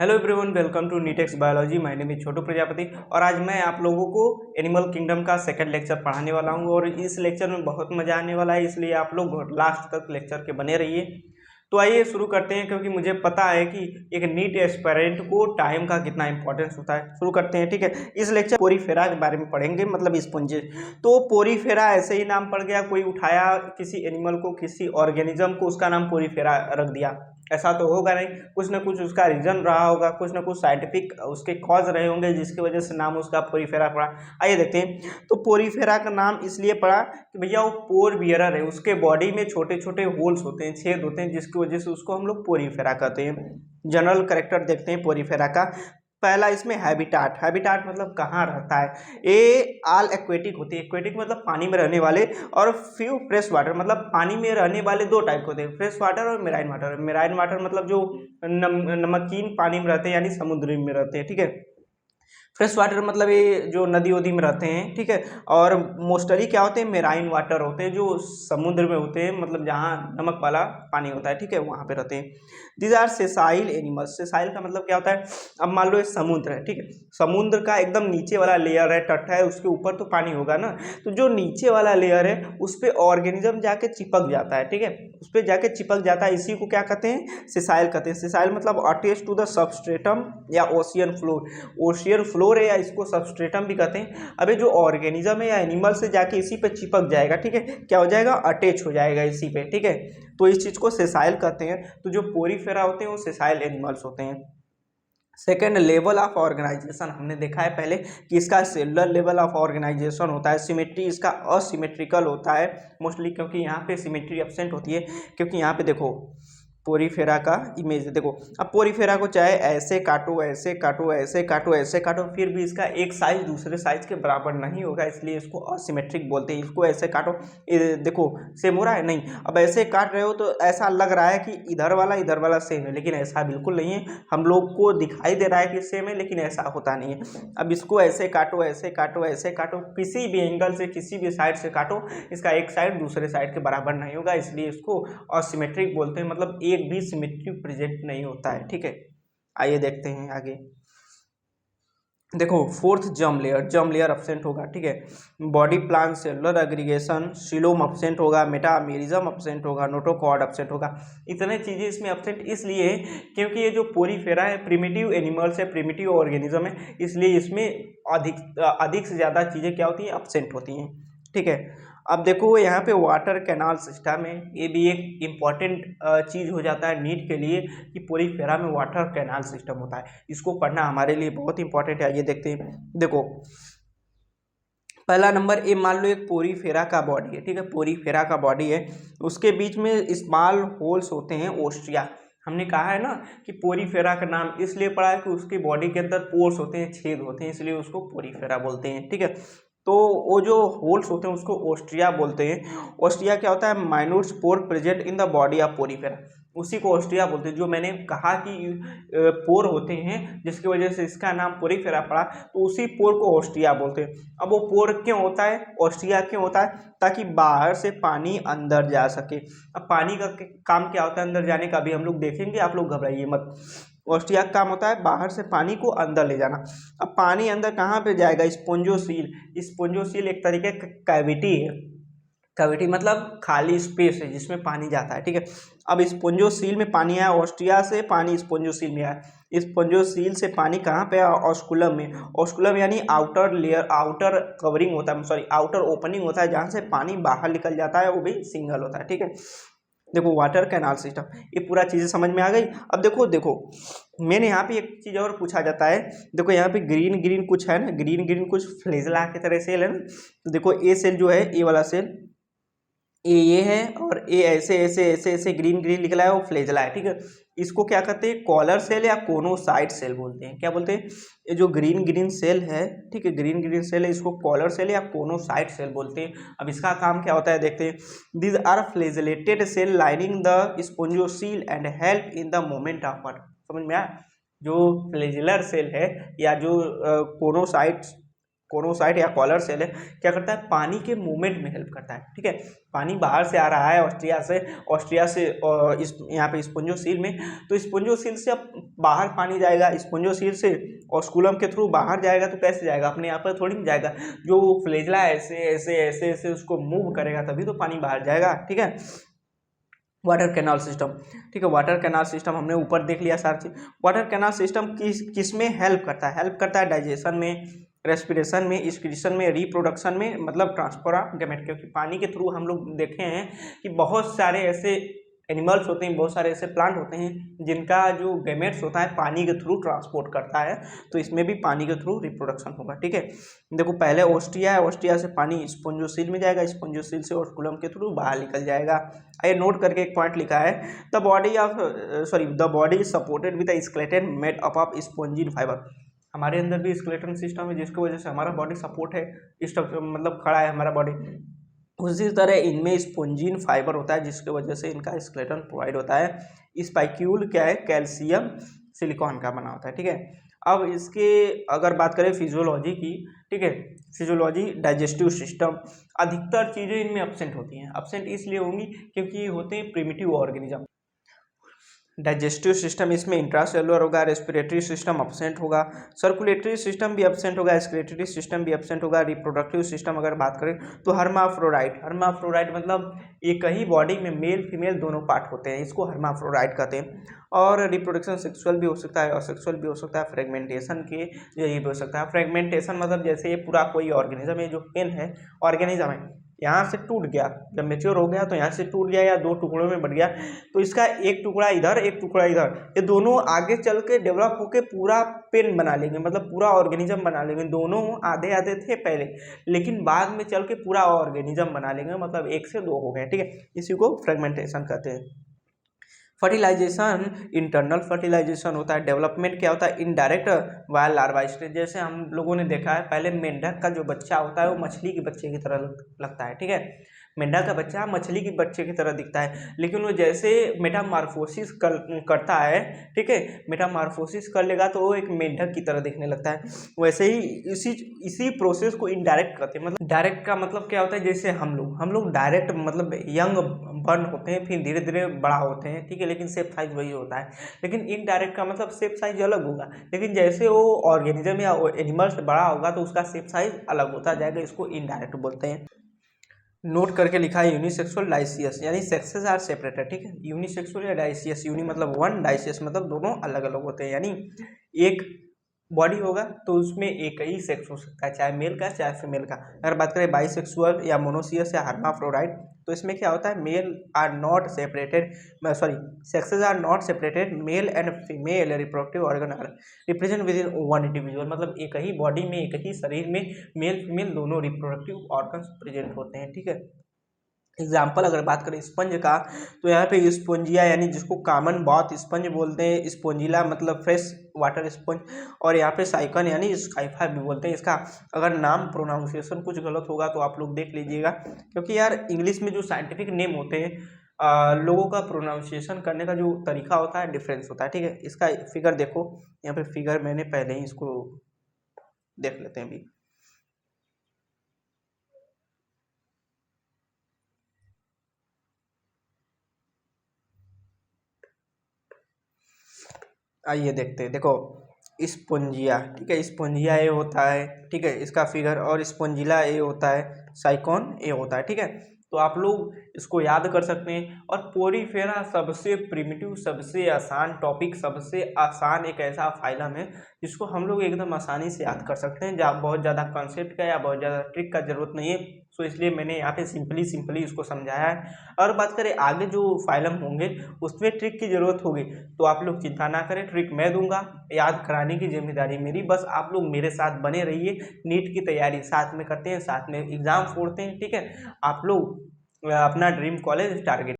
Hello everyone, welcome to Neetex biology. My name is Chhotu Prajapati और आज मैं आप लोगों को एनिमल किंगडम का सेकंड लेक्चर पढ़ाने वाला हूं और इस लेक्चर में बहुत मजा आने वाला है, इसलिए आप लोग लास्ट तक लेक्चर के बने रहिए। तो आइए शुरू करते हैं, क्योंकि मुझे पता है कि एक नीट एस्पिरेंट को टाइम का कितना इंपॉर्टेंस होता है। शुरू करते हैं, ठीक है। इस लेक्चर पोरीफेरा के बारे में पढ़ेंगे, मतलब स्पंजेस। तो पोरीफेरा ऐसे ही नाम पड़ गया, कोई उठाया किसी एनिमल को, किसी ऑर्गेनिज्म को, उसका नाम पोरीफेरा रख दिया, ऐसा तो होगा नहीं। कुछ ना कुछ उसका रीजन रहा होगा, कुछ ना कुछ साइंटिफिक उसके कॉज रहे होंगे जिसकी वजह से नाम उसका पोरीफेरा पड़ा। आइए देखते हैं। तो पोरीफेरा का नाम इसलिए पड़ा कि भैया वो पोर बियरर है, उसके बॉडी में छोटे छोटे होल्स होते हैं, छेद होते हैं, जिसकी वजह से उसको हम लोग पोरीफेरा कहते हैं। जनरल कैरेक्टर देखते हैं पोरीफेरा का। पहला इसमें हैबिटाट। हैबिटाट मतलब कहाँ रहता है। ए आल एक्वेटिक होती है। एक्वेटिक मतलब पानी में रहने वाले, और फ्यू फ्रेश वाटर मतलब पानी में रहने वाले दो टाइप होते हैं, फ्रेश वाटर और मेराइन वाटर। मेराइन वाटर मतलब जो नमकीन पानी में रहते हैं, यानी समुद्र में रहते हैं, ठीक है। फ्रेश वाटर मतलब ये जो नदी वदी में रहते हैं, ठीक है। और मोस्टली क्या होते हैं, मेराइन वाटर होते हैं, जो समुद्र में होते हैं, मतलब जहाँ नमक वाला पानी होता है, ठीक है, वहाँ पे रहते हैं। These are sessile animals. सेसाइल का मतलब क्या होता है। अब मान लो ये समुद्र है, ठीक है। समुद्र का एकदम नीचे वाला लेयर है, तट है, उसके ऊपर तो पानी होगा ना। तो जो नीचे वाला लेयर है उस पर ऑर्गेनिज्म जाके चिपक जाता है, ठीक है। उस पर जाके चिपक जाता है, इसी को क्या कहते हैं, सेसाइल कहते हैं। सेसाइल मतलब अटैच टू द सबस्ट्रेटम या ओशियन फ्लोर। ओशियन फ्लोर है या इसको सबस्ट्रेटम भी कहते हैं। अब ये जो ऑर्गेनिज्म है या एनिमल से जाके इसी पे चिपक जाएगा, ठीक है, क्या हो जाएगा, अटैच हो जाएगा इसी पे, ठीक है। तो इस चीज को सेसाइल कहते हैं। तो जो पोरीफेरा होते हैं वो सेसाइल एनिमल्स होते हैं। Second, level of organisation. हमने देखा है पहले कि इसका सेलुलर लेवल ऑफ ऑर्गेनाइजेशन होता है। सिमेट्री इसका असिमेट्रिकल होता है मोस्टली, क्योंकि यहाँ पे सिमेट्री एब्सेंट होती है। क्योंकि यहाँ पे देखो पोरीफेरा का इमेज देखो। अब पोरीफेरा को चाहे ऐसे काटो, ऐसे काटो, ऐसे काटो, ऐसे काटो, फिर भी इसका एक साइज दूसरे साइज के बराबर नहीं होगा, इसलिए इसको असिमेट्रिक बोलते हैं। इसको ऐसे काटो, ये देखो सेम हो रहा है, नहीं। अब ऐसे काट रहे हो तो ऐसा लग रहा है कि इधर वाला सेम है, लेकिन ऐसा बिल्कुल नहीं है। हम लोग को दिखाई दे रहा है कि सेम है, लेकिन ऐसा होता नहीं है। अब इसको ऐसे काटो, ऐसे काटो, ऐसे काटो, किसी भी एंगल से, किसी भी साइड से काटो, इसका एक साइड दूसरे साइड के बराबर नहीं होगा, इसलिए इसको असिमेट्रिक बोलते हैं। मतलब एक भी सिमेट्री प्रेजेंट नहीं होता है, ठीक है। आइए देखते हैं आगे। देखो fourth, germ layer. Germ layer absent होगा, ठीक है। Body plan, cellular aggregation, coelom absent होगा, मेटामेरिज्म एब्सेंट होगा, नोटोकॉर्ड एब्सेंट होगा। इतने चीजें इसमें एब्सेंट इसलिए है क्योंकि ये जो पोरीफेरा है प्रिमिटिव एनिमल्स है, प्रिमिटिव ऑर्गेनिज्म है, इसलिए इसमें अधिक से ज़्यादा चीज़ें क्या होती हैं, एब्सेंट होती हैं, ठीक है। अब देखो यहाँ पे वाटर कैनाल सिस्टम है, ये भी एक इम्पॉर्टेंट चीज़ हो जाता है नीट के लिए कि पोरीफेरा में वाटर कैनाल सिस्टम होता है। इसको पढ़ना हमारे लिए बहुत इंपॉर्टेंट है। ये देखते हैं, देखो पहला नंबर, ये मान लो एक पोरीफेरा का बॉडी है, ठीक है। पोरीफेरा का बॉडी है, उसके बीच में स्मॉल होल्स होते हैं, ओस्ट्रिया। हमने कहा है ना कि पोरीफेरा का नाम इसलिए पड़ा है कि उसकी बॉडी के अंदर पोर्स होते हैं, छेद होते हैं, इसलिए उसको पोरीफेरा बोलते हैं, ठीक है। तो वो जो होल्स होते हैं उसको ओस्ट्रिया बोलते हैं। ओस्ट्रिया क्या होता है, minute spore present in the body of Porifera, उसी को ओस्ट्रिया बोलते हैं। जो मैंने कहा कि पोर होते हैं जिसकी वजह से इसका नाम पोरीफेरा पड़ा, तो उसी पोर को ओस्ट्रिया बोलते हैं। अब वो पोर क्यों होता है, ओस्ट्रिया क्यों होता है, ताकि बाहर से पानी अंदर जा सके। अब पानी का काम क्या होता है अंदर जाने का, अभी हम लोग देखेंगे, आप लोग घबराइए मत। ओस्ट्रिया का काम होता है बाहर से पानी को अंदर ले जाना। अब पानी अंदर कहाँ पे जाएगा, स्पोंजोसील। स्पोंजोसील एक तरीके का कैविटी है। कैविटी मतलब खाली स्पेस है जिसमें पानी जाता है, ठीक है। अब स्पोंजोसील में पानी आया, ऑस्ट्रिया से पानी स्पोंजोसील में आया। स्पोंजोसील से पानी कहाँ पे आया, ऑस्कुलम में। ऑस्कुलम यानी आउटर लेयर, आउटर कवरिंग होता है, सॉरी आउटर ओपनिंग होता है, जहाँ से पानी बाहर निकल जाता है, वो भी सिंगल होता है, ठीक है। देखो वाटर कैनाल सिस्टम, ये पूरा चीज़ें समझ में आ गई। अब देखो देखो मैंने यहाँ पे एक चीज़ और पूछा जाता है। देखो यहाँ पे ग्रीन ग्रीन कुछ है ना, ग्रीन ग्रीन कुछ फ्लेजला की तरह सेल है ना। तो देखो ए सेल जो है, ए वाला सेल, ये है, और ये ऐसे ऐसे ऐसे ऐसे ग्रीन ग्रीन निकला है, वो फ्लेजला है, ठीक है। इसको क्या कहते हैं, कॉलर सेल या कोनोसाइट सेल बोलते हैं। क्या बोलते हैं, ये जो ग्रीन ग्रीन सेल है, ठीक है, ग्रीन ग्रीन सेल है, इसको कॉलर सेल या कोनोसाइट सेल बोलते हैं। अब इसका काम क्या होता है देखते हैं। These are flagellated cell lining the spongocoel and help in the movement of water. समझ में आया। जो फ्लेजिलर सेल है या जो कोनोसाइट कोनोसाइट या कॉलर सेल है, क्या करता है, पानी के मूवमेंट में हेल्प करता है। ठीक है, पानी बाहर से आ रहा है ऑस्ट्रिया से इस यहाँ पे स्पोंजोसील में, तो स्पोंजोसील से अब बाहर पानी जाएगा, स्पोंजोसील से ऑस्कुलम के थ्रू बाहर जाएगा, तो कैसे जाएगा, अपने यहाँ पर थोड़ी नहीं जाएगा, जो फ्लेजला ऐसे ऐसे ऐसे ऐसे उसको मूव करेगा तभी तो पानी बाहर जाएगा। ठीक है, वाटर कैनाल सिस्टम, ठीक है, वाटर कैनाल सिस्टम हमने ऊपर देख लिया सारी चीज। वाटर कैनाल सिस्टम किस में हेल्प करता है, हेल्प करता है डाइजेशन में, रेस्पिरेशन में, एक्सक्रीशन में, रिप्रोडक्शन में, मतलब ट्रांसफर ऑफ गैमेट, क्योंकि पानी के थ्रू हम लोग देखे हैं कि बहुत सारे ऐसे एनिमल्स होते हैं, बहुत सारे ऐसे प्लांट होते हैं जिनका जो गैमेट्स होता है पानी के थ्रू ट्रांसपोर्ट करता है, तो इसमें भी पानी के थ्रू रिप्रोडक्शन होगा। ठीक है, देखो पहले ऑस्ट्रिया है, ऑस्ट्रिया से पानी स्पोंजोसील में जाएगा, स्पोंजोसील से ऑस्कुलम के थ्रू बाहर निकल जाएगा। ये नोट करके एक पॉइंट लिखा है, the body is supported with skeleton made up of spongin fibre. हमारे अंदर भी स्केलेटन सिस्टम है जिसकी वजह से हमारा बॉडी सपोर्ट है, मतलब खड़ा है हमारा बॉडी। उसी तरह इनमें स्पोंजिन फाइबर होता है जिसकी वजह से इनका स्केलेटन प्रोवाइड होता है। स्पाइक्यूल क्या है, कैल्शियम सिलिकॉन का बना होता है। ठीक है, अब इसके अगर बात करें फिजियोलॉजी की, ठीक है, फिजियोलॉजी, डाइजेस्टिव सिस्टम, अधिकतर चीज़ें इनमें एब्सेंट होती हैं। एब्सेंट इसलिए होंगी क्योंकि ये होते हैं प्रिमिटिव ऑर्गेनिज्म। डाइजेस्टिव सिस्टम इसमें इंट्रासेलुलर होगा, रेस्पिरेटरी सिस्टम एब्सेंट होगा, सर्कुलेटरी सिस्टम भी एब्सेंट होगा, एक्सक्रीटरी सिस्टम भी एब्सेंट होगा, रिप्रोडक्टिव सिस्टम अगर बात करें तो हर्माफ्रोडाइट मतलब एक ही बॉडी में मेल फीमेल दोनों पार्ट होते हैं, इसको हर्माफ्रोडाइट कहते हैं। और रिप्रोडक्शन सेक्सुअल भी हो सकता है, असेक्सुअल भी हो सकता है, फ्रेगमेंटेशन के जरिए भी हो सकता है। फ्रेगमेंटेशन मतलब जैसे ये पूरा कोई ऑर्गेनिज्म है, जो पेन है ऑर्गेनिज्म है, यहाँ से टूट गया, जब मेच्योर हो गया तो यहाँ से टूट गया या दो टुकड़ों में बट गया, तो इसका एक टुकड़ा इधर एक टुकड़ा इधर, ये दोनों आगे चल के डेवलप होके पूरा पेन बना लेंगे, मतलब पूरा ऑर्गेनिज्म बना लेंगे। दोनों आधे आधे थे पहले, लेकिन बाद में चल के पूरा ऑर्गेनिज्म बना लेंगे, मतलब एक से दो हो गए। ठीक है, इसी को फ्रेगमेंटेशन कहते हैं। फर्टिलाइजेशन, इंटरनल फर्टिलाइजेशन होता है। डेवलपमेंट क्या होता है, इनडायरेक्ट वाया लार्वा स्टेज। जैसे हम लोगों ने देखा है पहले मेंढक का जो बच्चा होता है वो मछली के बच्चे की तरह लगता है। ठीक है, मेंढक का बच्चा मछली के बच्चे की तरह दिखता है, लेकिन वो जैसे मेटामार्फोसिस करता है, ठीक है, मेटामार्फोसिस कर लेगा तो वो एक मेंढक की तरह दिखने लगता है। वैसे ही इसी प्रोसेस को इनडायरेक्ट कहते हैं। मतलब डायरेक्ट का मतलब क्या होता है, जैसे हम लोग डायरेक्ट मतलब यंग बर्न होते हैं, फिर धीरे धीरे बड़ा होते हैं, ठीक है, लेकिन शेप साइज वही होता है। लेकिन इनडायरेक्ट का मतलब शेप साइज अलग होगा, लेकिन जैसे वो ऑर्गेनिज्म या एनिमल से बड़ा होगा तो उसका शेप साइज अलग होता जाएगा, इसको इनडायरेक्ट बोलते हैं। नोट करके लिखा है यूनिसेक्सुअल डाइसियस, यानी सेक्सेस आर सेपरेटेड। ठीक है, यूनिसेक्सुअल या डाइसियस, यूनि मतलब वन, डाइसियस मतलब दोनों अलग अलग होते हैं, यानी एक बॉडी होगा तो उसमें एक ही सेक्स हो सकता है, चाहे मेल का चाहे फीमेल का। अगर बात करें बाइसेक्सुअल या मोनोसियस या हर्माफ्रोडाइट, तो इसमें क्या होता है, male are not separated, sexes are not separated, male and female reproductive organ are represent within one individual, मतलब एक ही बॉडी में एक ही शरीर में मेल फीमेल दोनों रिप्रोडक्टिव ऑर्गन्स प्रेजेंट होते हैं। ठीक है, एग्जाम्पल अगर बात करें स्पंज का, तो यहाँ पे स्पोंजिया, यानी जिसको कॉमन बाथ स्पंज बोलते हैं, स्पोंजिला मतलब फ्रेश वाटर स्पंज, और यहाँ पे साइकन यानी स्काइफा भी बोलते हैं। इसका अगर नाम प्रोनाउंसिएशन कुछ गलत होगा तो आप लोग देख लीजिएगा, क्योंकि यार इंग्लिश में जो साइंटिफिक नेम होते हैं लोगों का प्रोनाउंसिएशन करने का जो तरीका होता है डिफरेंस होता है। ठीक है, इसका फिगर देखो, यहाँ पे फिगर मैंने पहले ही इसको देख लेते हैं अभी। आइए देखते हैं, देखो स्पोंजिया, ठीक है, स्पोंजिया ए होता है, ठीक है, इसका फिगर, और स्पोंजिला ए होता है, साइकॉन ए होता है। ठीक है, तो आप लोग इसको याद कर सकते हैं। और पोरीफेरा सबसे प्रिमिटिव, सबसे आसान टॉपिक, सबसे आसान एक ऐसा फाइलम है जिसको हम लोग एकदम आसानी से याद कर सकते हैं, जहाँ बहुत ज़्यादा कॉन्सेप्ट का या बहुत ज़्यादा ट्रिक का जरूरत नहीं है। सो इसलिए मैंने यहाँ पे सिंपली इसको समझाया है। और बात करें आगे जो फाइलम होंगे उसमें ट्रिक की ज़रूरत होगी तो आप लोग चिंता ना करें, ट्रिक मैं दूंगा, याद कराने की जिम्मेदारी मेरी, बस आप लोग मेरे साथ बने रहिए। नीट की तैयारी साथ में करते हैं, साथ में एग्ज़ाम फोड़ते हैं। ठीक है, आप लोग अपना ड्रीम कॉलेज टारगेट